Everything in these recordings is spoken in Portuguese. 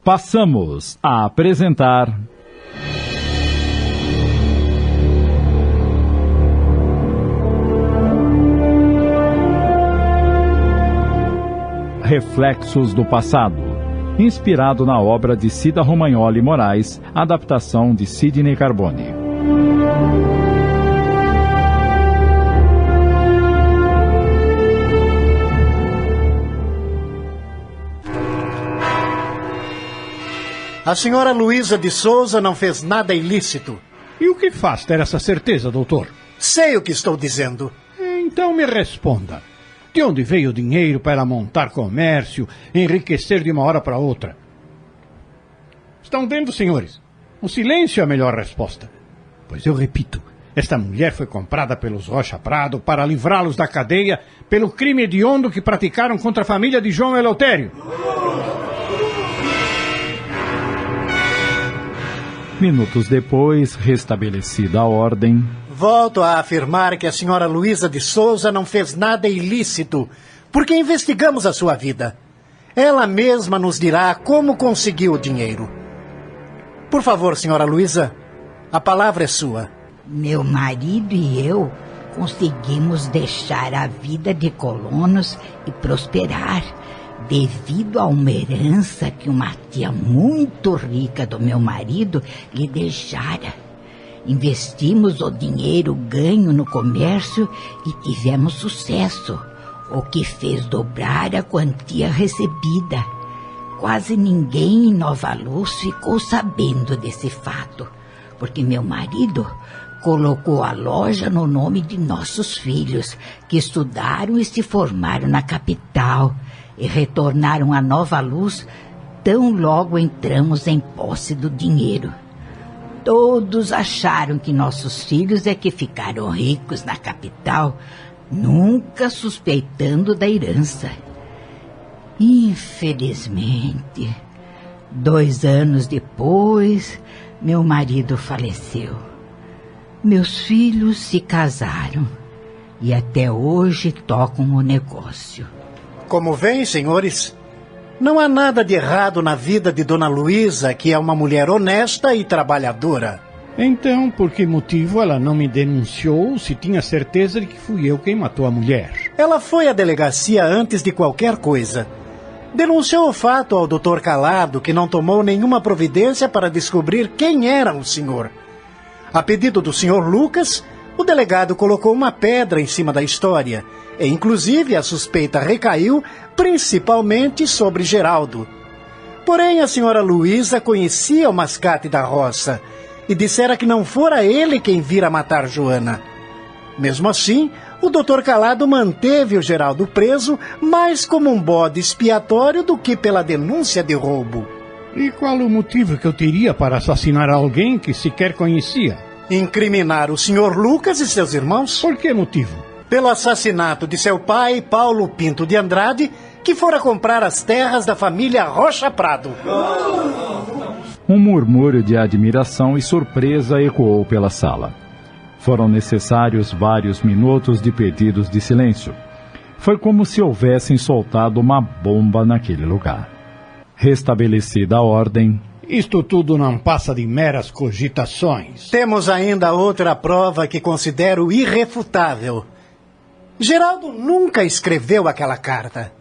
Passamos a apresentar... Reflexos do Passado, inspirado na obra de Cida Romagnoli Moraes, adaptação de Sidney Carbone. A senhora Luísa de Souza não fez nada ilícito. E o que faz ter essa certeza, doutor? Sei o que estou dizendo. Então me responda. De onde veio o dinheiro para montar comércio, enriquecer de uma hora para outra? Estão vendo, senhores? O silêncio é a melhor resposta. Pois eu repito, esta mulher foi comprada pelos Rocha Prado para livrá-los da cadeia pelo crime hediondo que praticaram contra a família de João Eleutério. Minutos depois, restabelecida a ordem... Volto a afirmar que a senhora Luísa de Souza não fez nada ilícito, porque investigamos a sua vida. Ela mesma nos dirá como conseguiu o dinheiro. Por favor, senhora Luísa, a palavra é sua. Meu marido e eu conseguimos deixar a vida de colonos e prosperar, devido a uma herança que uma tia muito rica do meu marido lhe deixara. Investimos o dinheiro ganho no comércio e tivemos sucesso, o que fez dobrar a quantia recebida. Quase ninguém em Nova Luz ficou sabendo desse fato, porque meu marido colocou a loja no nome de nossos filhos, que estudaram e se formaram na capital e retornaram a Nova Luz tão logo entramos em posse do dinheiro. Todos acharam que nossos filhos é que ficaram ricos na capital, nunca suspeitando da herança. Infelizmente, 2 anos depois, meu marido faleceu. Meus filhos se casaram e até hoje tocam o negócio. Como veem, senhores, não há nada de errado na vida de Dona Luísa, que é uma mulher honesta e trabalhadora. Então, por que motivo ela não me denunciou se tinha certeza de que fui eu quem matou a mulher? Ela foi à delegacia antes de qualquer coisa. Denunciou o fato ao Dr. Calado, que não tomou nenhuma providência para descobrir quem era o senhor. A pedido do senhor Lucas, o delegado colocou uma pedra em cima da história, e inclusive a suspeita recaiu principalmente sobre Geraldo. Porém, a senhora Luísa conhecia o Mascate da Roça e dissera que não fora ele quem vira matar Joana. Mesmo assim, o Dr. Calado manteve o Geraldo preso mais como um bode expiatório do que pela denúncia de roubo. E qual o motivo que eu teria para assassinar alguém que sequer conhecia? Incriminar o senhor Lucas e seus irmãos? Por que motivo? Pelo assassinato de seu pai, Paulo Pinto de Andrade, que fora comprar as terras da família Rocha Prado. Um murmúrio de admiração e surpresa ecoou pela sala. Foram necessários vários minutos de pedidos de silêncio. Foi como se houvessem soltado uma bomba naquele lugar. Restabelecida a ordem... Isto tudo não passa de meras cogitações. Temos ainda outra prova que considero irrefutável. Geraldo nunca escreveu aquela carta.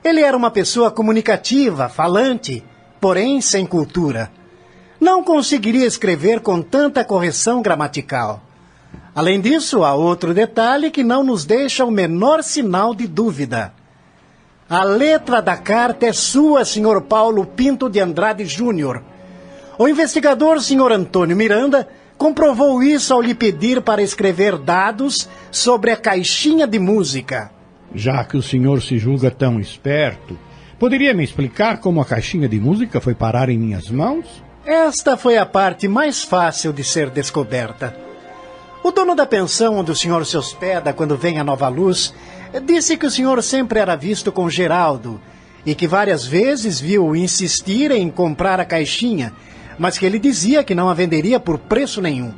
Ele era uma pessoa comunicativa, falante, porém sem cultura. Não conseguiria escrever com tanta correção gramatical. Além disso, há outro detalhe que não nos deixa o menor sinal de dúvida. A letra da carta é sua, Sr. Paulo Pinto de Andrade Júnior. O investigador, Sr. Antônio Miranda, comprovou isso ao lhe pedir para escrever dados sobre a caixinha de música. Já que o senhor se julga tão esperto, poderia me explicar como a caixinha de música foi parar em minhas mãos? Esta foi a parte mais fácil de ser descoberta. O dono da pensão onde o senhor se hospeda quando vem a Nova Luz disse que o senhor sempre era visto com Geraldo e que várias vezes viu insistir em comprar a caixinha, mas que ele dizia que não a venderia por preço nenhum.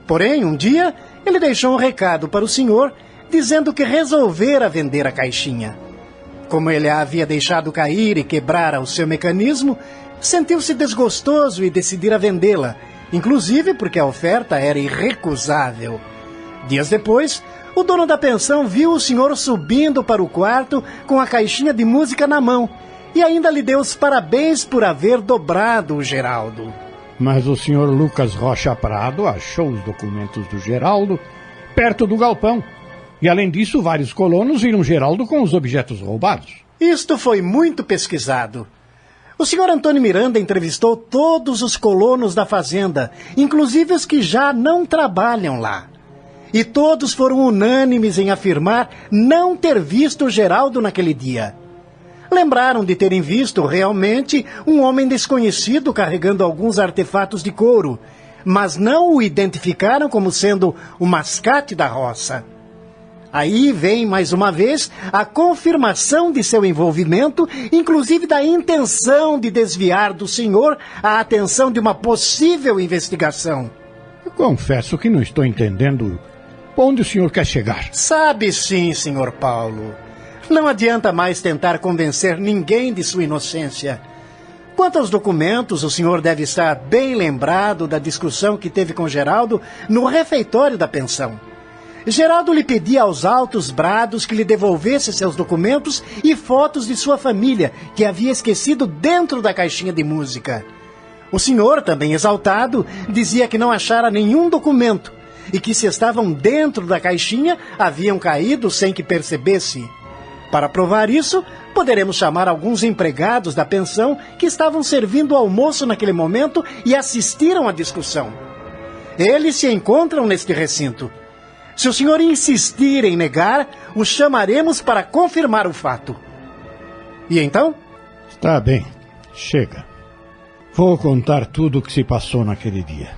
Porém, um dia, ele deixou um recado para o senhor, dizendo que resolvera vender a caixinha. Como ele a havia deixado cair e quebrara o seu mecanismo, sentiu-se desgostoso e decidiu vendê-la, inclusive porque a oferta era irrecusável. Dias depois, o dono da pensão viu o senhor subindo para o quarto com a caixinha de música na mão e ainda lhe deu os parabéns por haver dobrado o Geraldo. Mas o senhor Lucas Rocha Prado achou os documentos do Geraldo perto do galpão. E além disso, vários colonos viram Geraldo com os objetos roubados. Isto foi muito pesquisado. O senhor Antônio Miranda entrevistou todos os colonos da fazenda, inclusive os que já não trabalham lá. E todos foram unânimes em afirmar não ter visto Geraldo naquele dia. Lembraram de terem visto realmente um homem desconhecido carregando alguns artefatos de couro, mas não o identificaram como sendo o mascate da roça. Aí vem, mais uma vez, a confirmação de seu envolvimento, inclusive da intenção de desviar do senhor a atenção de uma possível investigação. Eu confesso que não estou entendendo onde o senhor quer chegar. Sabe sim, senhor Paulo. Não adianta mais tentar convencer ninguém de sua inocência. Quanto aos documentos, o senhor deve estar bem lembrado da discussão que teve com Geraldo no refeitório da pensão. Geraldo lhe pedia aos altos brados que lhe devolvesse seus documentos e fotos de sua família, que havia esquecido dentro da caixinha de música. O senhor, também exaltado, dizia que não achara nenhum documento e que, se estavam dentro da caixinha, haviam caído sem que percebesse. Para provar isso, poderemos chamar alguns empregados da pensão que estavam servindo o almoço naquele momento e assistiram à discussão. Eles se encontram neste recinto. Se o senhor insistir em negar, o chamaremos para confirmar o fato. E então? Está bem, chega. Vou contar tudo o que se passou naquele dia.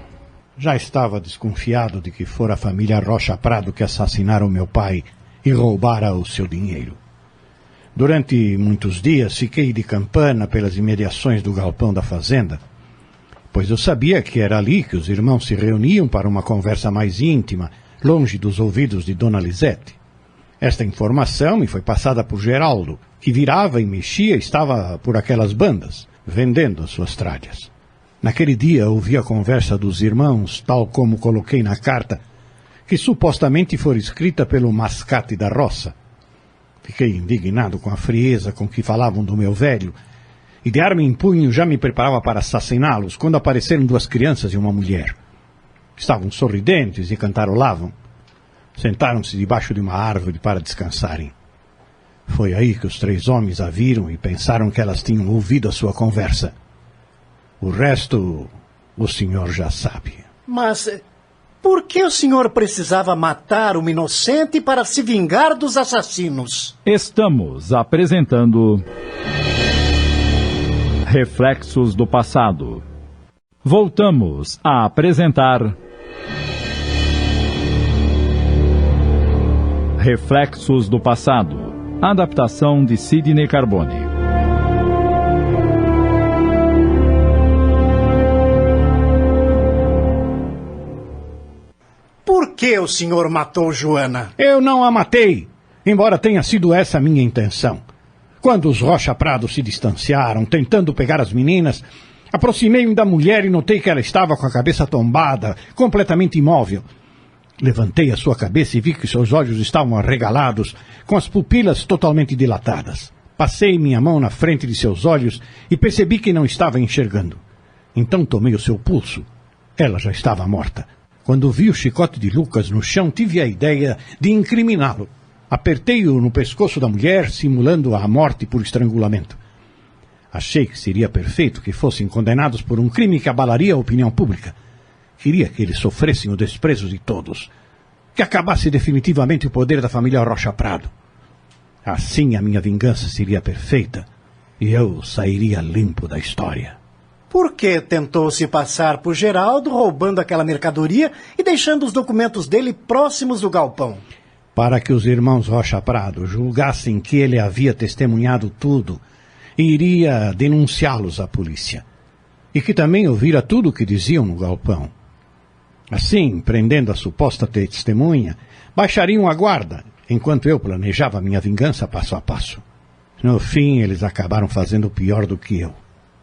Já estava desconfiado de que fora a família Rocha Prado que assassinara o meu pai e roubara o seu dinheiro. Durante muitos dias fiquei de campana pelas imediações do galpão da fazenda, pois eu sabia que era ali que os irmãos se reuniam para uma conversa mais íntima, longe dos ouvidos de Dona Lisete. Esta informação me foi passada por Geraldo, que virava e mexia e estava por aquelas bandas, vendendo as suas tralhas. Naquele dia ouvi a conversa dos irmãos, tal como coloquei na carta, que supostamente fora escrita pelo mascate da roça. Fiquei indignado com a frieza com que falavam do meu velho, e de arma em punho já me preparava para assassiná-los quando apareceram duas crianças e uma mulher. Estavam sorridentes e cantarolavam. Sentaram-se debaixo de uma árvore para descansarem. Foi aí que os três homens a viram e pensaram que elas tinham ouvido a sua conversa. O resto, o senhor já sabe. Mas por que o senhor precisava matar uma inocente para se vingar dos assassinos? Estamos apresentando Reflexos do Passado. Voltamos a apresentar Reflexos do Passado, adaptação de Sidney Carbone. Por que o senhor matou Joana? Eu não a matei, embora tenha sido essa a minha intenção. Quando os Rocha Prado se distanciaram, tentando pegar as meninas, aproximei-me da mulher e notei que ela estava com a cabeça tombada, completamente imóvel. Levantei a sua cabeça e vi que seus olhos estavam arregalados, com as pupilas totalmente dilatadas. Passei minha mão na frente de seus olhos e percebi que não estava enxergando. Então tomei o seu pulso. Ela já estava morta. Quando vi o chicote de Lucas no chão, tive a ideia de incriminá-lo. Apertei-o no pescoço da mulher, simulando a morte por estrangulamento. Achei que seria perfeito que fossem condenados por um crime que abalaria a opinião pública. Queria que eles sofressem o desprezo de todos. Que acabasse definitivamente o poder da família Rocha Prado. Assim a minha vingança seria perfeita e eu sairia limpo da história. Por que tentou se passar por Geraldo, roubando aquela mercadoria e deixando os documentos dele próximos do galpão? Para que os irmãos Rocha Prado julgassem que ele havia testemunhado tudo e iria denunciá-los à polícia. E que também ouvira tudo o que diziam no galpão. Assim, prendendo a suposta testemunha, baixariam a guarda, enquanto eu planejava minha vingança passo a passo. No fim, eles acabaram fazendo pior do que eu.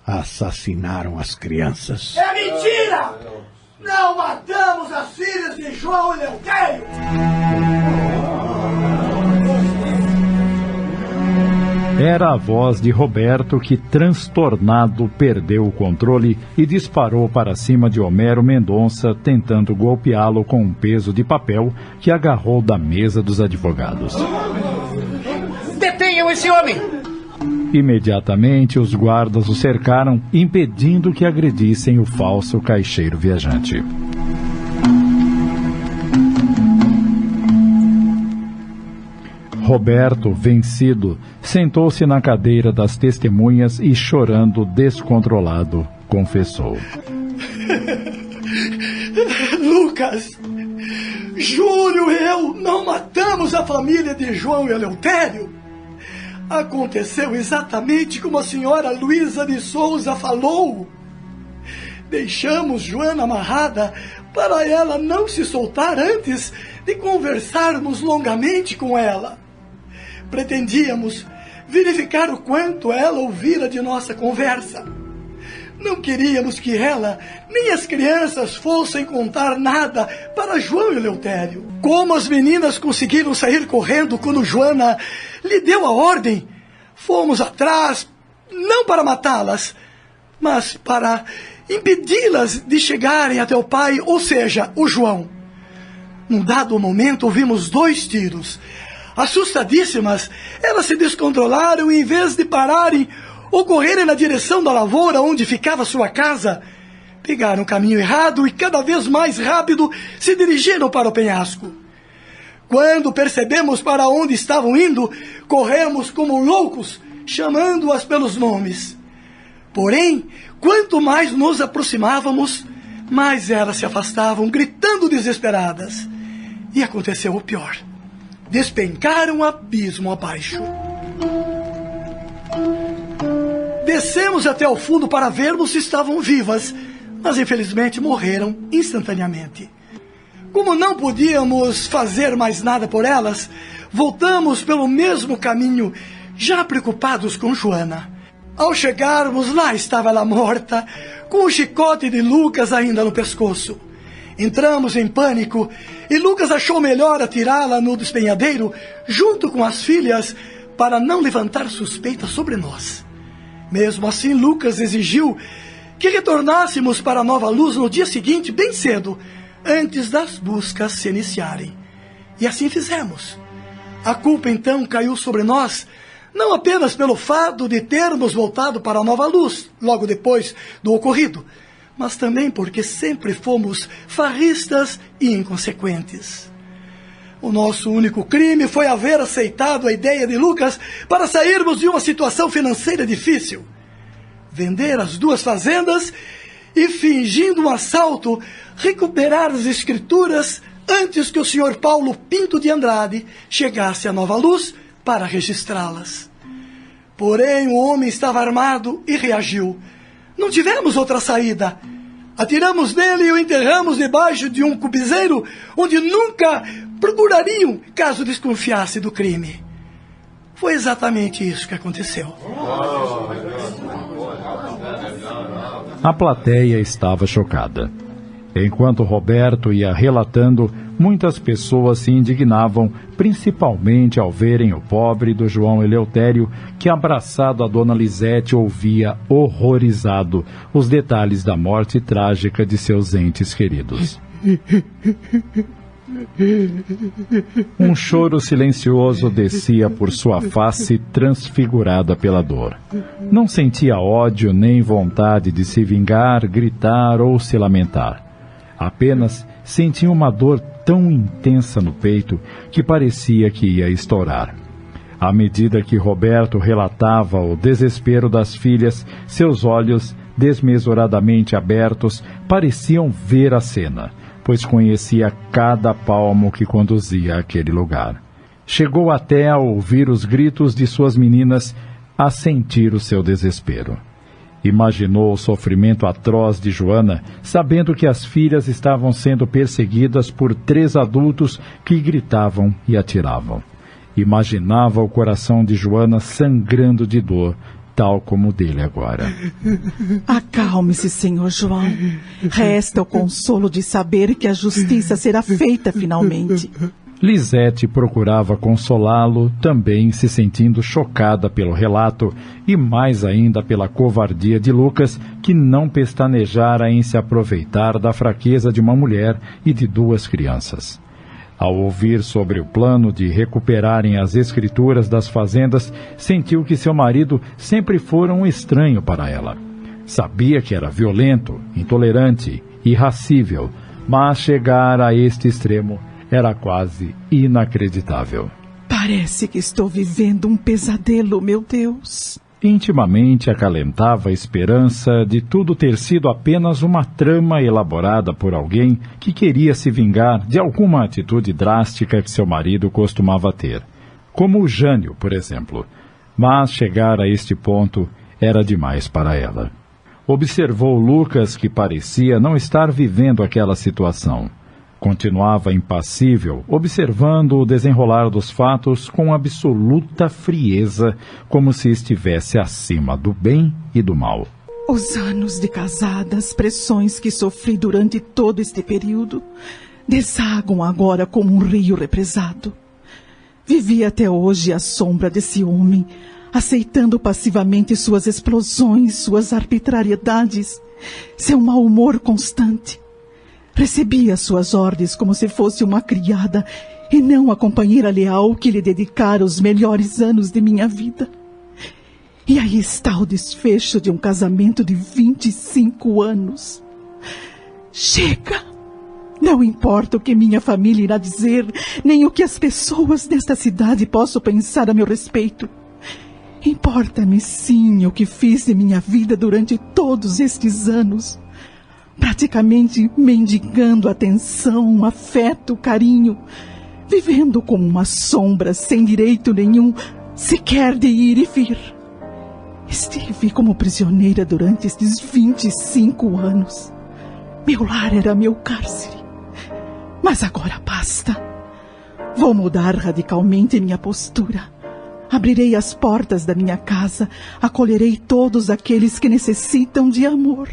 assassinaram as crianças. É mentira! Não matamos as filhas de João e Eleutério! Era a voz de Roberto que, transtornado, perdeu o controle e disparou para cima de Homero Mendonça, tentando golpeá-lo com um peso de papel que agarrou da mesa dos advogados. Detenham esse homem! Imediatamente, os guardas o cercaram, impedindo que agredissem o falso caixeiro viajante. Roberto, vencido, sentou-se na cadeira das testemunhas e, chorando descontrolado, confessou. Lucas, Júlio e eu não matamos a família de João e Eleutério. Aconteceu exatamente como a senhora Luísa de Souza falou. Deixamos Joana amarrada para ela não se soltar antes de conversarmos longamente com ela. Pretendíamos verificar o quanto ela ouvira de nossa conversa. Não queríamos que ela nem as crianças fossem contar nada para João e Eleutério. Como as meninas conseguiram sair correndo quando Joana lhe deu a ordem, fomos atrás, não para matá-las, mas para impedi-las de chegarem até o pai, ou seja, o João. Num dado momento, ouvimos 2 tiros. Assustadíssimas, elas se descontrolaram e, em vez de pararem ou correrem na direção da lavoura onde ficava sua casa, pegaram o caminho errado e, cada vez mais rápido, se dirigiram para o penhasco. Quando percebemos para onde estavam indo, corremos como loucos, chamando-as pelos nomes. Porém, quanto mais nos aproximávamos, mais elas se afastavam, gritando desesperadas. E aconteceu o pior. Despencaram abismo abaixo. Descemos até o fundo para vermos se estavam vivas, mas infelizmente morreram instantaneamente. Como não podíamos fazer mais nada por elas, voltamos pelo mesmo caminho, já preocupados com Joana. Ao chegarmos, lá estava ela morta, com o chicote de Lucas ainda no pescoço. Entramos em pânico e Lucas achou melhor atirá-la no despenhadeiro junto com as filhas para não levantar suspeitas sobre nós. Mesmo assim, Lucas exigiu que retornássemos para Nova Luz no dia seguinte, bem cedo, antes das buscas se iniciarem. E assim fizemos. A culpa então caiu sobre nós, não apenas pelo fato de termos voltado para Nova Luz logo depois do ocorrido, mas também porque sempre fomos farristas e inconsequentes. O nosso único crime foi haver aceitado a ideia de Lucas para sairmos de uma situação financeira difícil. Vender as 2 fazendas e, fingindo um assalto, recuperar as escrituras antes que o Sr. Paulo Pinto de Andrade chegasse a Nova Luz para registrá-las. Porém, o homem estava armado e reagiu. Não tivemos outra saída. Atiramos nele e o enterramos debaixo de um cubizeiro onde nunca procurariam caso desconfiasse do crime. Foi exatamente isso que aconteceu. A plateia estava chocada. Enquanto Roberto ia relatando, muitas pessoas se indignavam, principalmente ao verem o pobre do João Eleutério, que, abraçado a Dona Lisete, ouvia horrorizado os detalhes da morte trágica de seus entes queridos. Um choro silencioso descia por sua face transfigurada pela dor. Não sentia ódio nem vontade de se vingar, gritar ou se lamentar. Apenas sentia uma dor tão intensa no peito que parecia que ia estourar. À medida que Roberto relatava o desespero das filhas, seus olhos, desmesuradamente abertos, pareciam ver a cena, pois conhecia cada palmo que conduzia àquele lugar. Chegou até a ouvir os gritos de suas meninas, a sentir o seu desespero. Imaginou o sofrimento atroz de Joana, sabendo que as filhas estavam sendo perseguidas por 3 adultos que gritavam e atiravam. Imaginava o coração de Joana sangrando de dor tal como o dele agora. Acalme-se, senhor João. Resta o consolo de saber que a justiça será feita finalmente. Lisete procurava consolá-lo, também se sentindo chocada pelo relato e mais ainda pela covardia de Lucas, que não pestanejara em se aproveitar da fraqueza de uma mulher e de 2 crianças. Ao ouvir sobre o plano de recuperarem as escrituras das fazendas, sentiu que seu marido sempre fora um estranho para ela. Sabia que era violento, intolerante, irracível, mas chegar a este extremo era quase inacreditável. Parece que estou vivendo um pesadelo, meu Deus. Intimamente acalentava a esperança de tudo ter sido apenas uma trama elaborada por alguém que queria se vingar de alguma atitude drástica que seu marido costumava ter, como o Jânio, por exemplo. Mas chegar a este ponto era demais para ela. Observou Lucas, que parecia não estar vivendo aquela situação. Continuava impassível, observando o desenrolar dos fatos com absoluta frieza, como se estivesse acima do bem e do mal. Os anos de casada, as pressões que sofri durante todo este período, desagam agora como um rio represado. Vivi até hoje à sombra desse homem, aceitando passivamente suas explosões, suas arbitrariedades, seu mau humor constante. Recebia suas ordens como se fosse uma criada e não a companheira leal que lhe dedicara os melhores anos de minha vida. E aí está o desfecho de um casamento de 25 anos. Chega! Não importa o que minha família irá dizer, nem o que as pessoas desta cidade possam pensar a meu respeito. Importa-me sim o que fiz de minha vida durante todos estes anos. Praticamente mendigando atenção, afeto, carinho, vivendo como uma sombra sem direito nenhum, sequer de ir e vir. Estive como prisioneira durante estes 25 anos. Meu lar era meu cárcere. Mas agora basta. Vou mudar radicalmente minha postura. Abrirei as portas da minha casa, acolherei todos aqueles que necessitam de amor.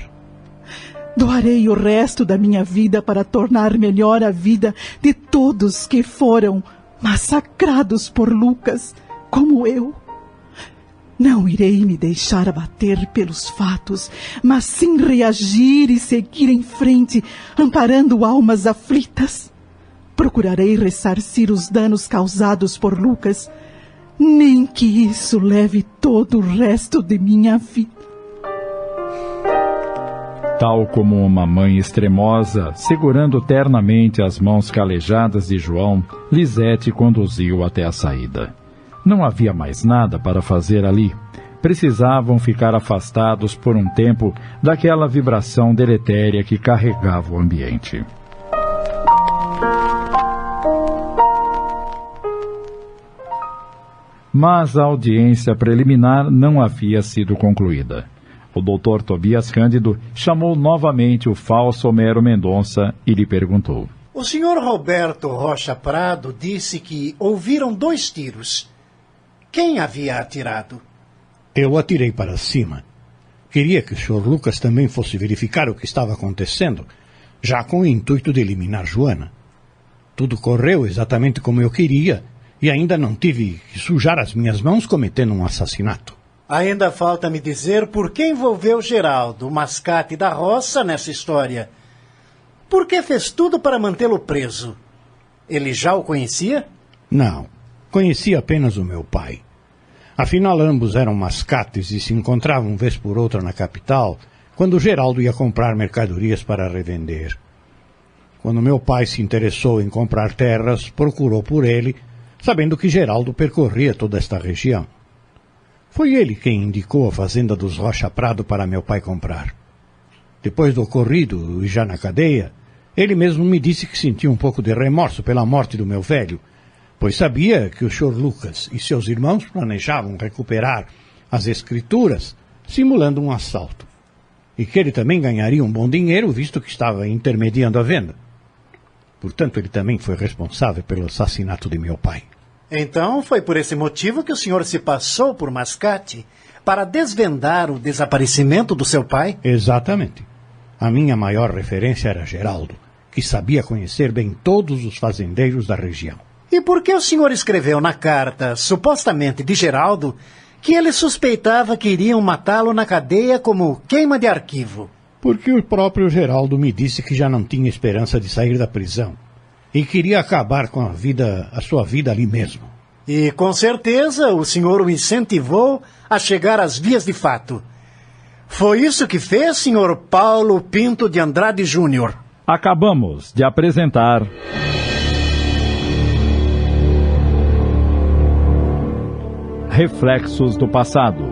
Doarei o resto da minha vida para tornar melhor a vida de todos que foram massacrados por Lucas, como eu. Não irei me deixar abater pelos fatos, mas sim reagir e seguir em frente, amparando almas aflitas. Procurarei ressarcir os danos causados por Lucas, nem que isso leve todo o resto de minha vida. Tal como uma mãe extremosa, segurando ternamente as mãos calejadas de João, Lisete conduziu até a saída. Não havia mais nada para fazer ali. Precisavam ficar afastados por um tempo daquela vibração deletéria que carregava o ambiente. Mas a audiência preliminar não havia sido concluída. O doutor Tobias Cândido chamou novamente o falso Homero Mendonça e lhe perguntou. O senhor Roberto Rocha Prado disse que ouviram 2 tiros. Quem havia atirado? Eu atirei para cima. Queria que o senhor Lucas também fosse verificar o que estava acontecendo, já com o intuito de eliminar Joana. Tudo correu exatamente como eu queria e ainda não tive que sujar as minhas mãos cometendo um assassinato. Ainda falta me dizer por que envolveu Geraldo, o mascate da roça, nessa história. Por que fez tudo para mantê-lo preso? Ele já o conhecia? Não, conhecia apenas o meu pai. Afinal, ambos eram mascates e se encontravam vez por outra na capital, quando Geraldo ia comprar mercadorias para revender. Quando meu pai se interessou em comprar terras, procurou por ele, sabendo que Geraldo percorria toda esta região. Foi ele quem indicou a fazenda dos Rocha Prado para meu pai comprar. Depois do ocorrido, e já na cadeia, ele mesmo me disse que sentia um pouco de remorso pela morte do meu velho, pois sabia que o Sr. Lucas e seus irmãos planejavam recuperar as escrituras, simulando um assalto, e que ele também ganharia um bom dinheiro, visto que estava intermediando a venda. Portanto, ele também foi responsável pelo assassinato de meu pai. Então, foi por esse motivo que o senhor se passou por mascate, para desvendar o desaparecimento do seu pai? Exatamente. A minha maior referência era Geraldo, que sabia conhecer bem todos os fazendeiros da região. E por que o senhor escreveu na carta, supostamente de Geraldo, que ele suspeitava que iriam matá-lo na cadeia como queima de arquivo? Porque o próprio Geraldo me disse que já não tinha esperança de sair da prisão e queria acabar com a sua vida ali mesmo. E com certeza o senhor o incentivou a chegar às vias de fato. Foi isso que fez, senhor Paulo Pinto de Andrade Júnior. Acabamos de apresentar Reflexos do Passado,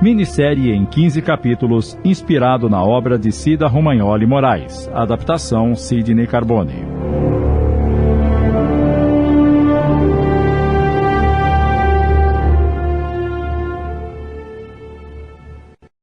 minissérie em 15 capítulos, inspirado na obra de Cida Romagnoli Moraes, adaptação Sidney Carbone.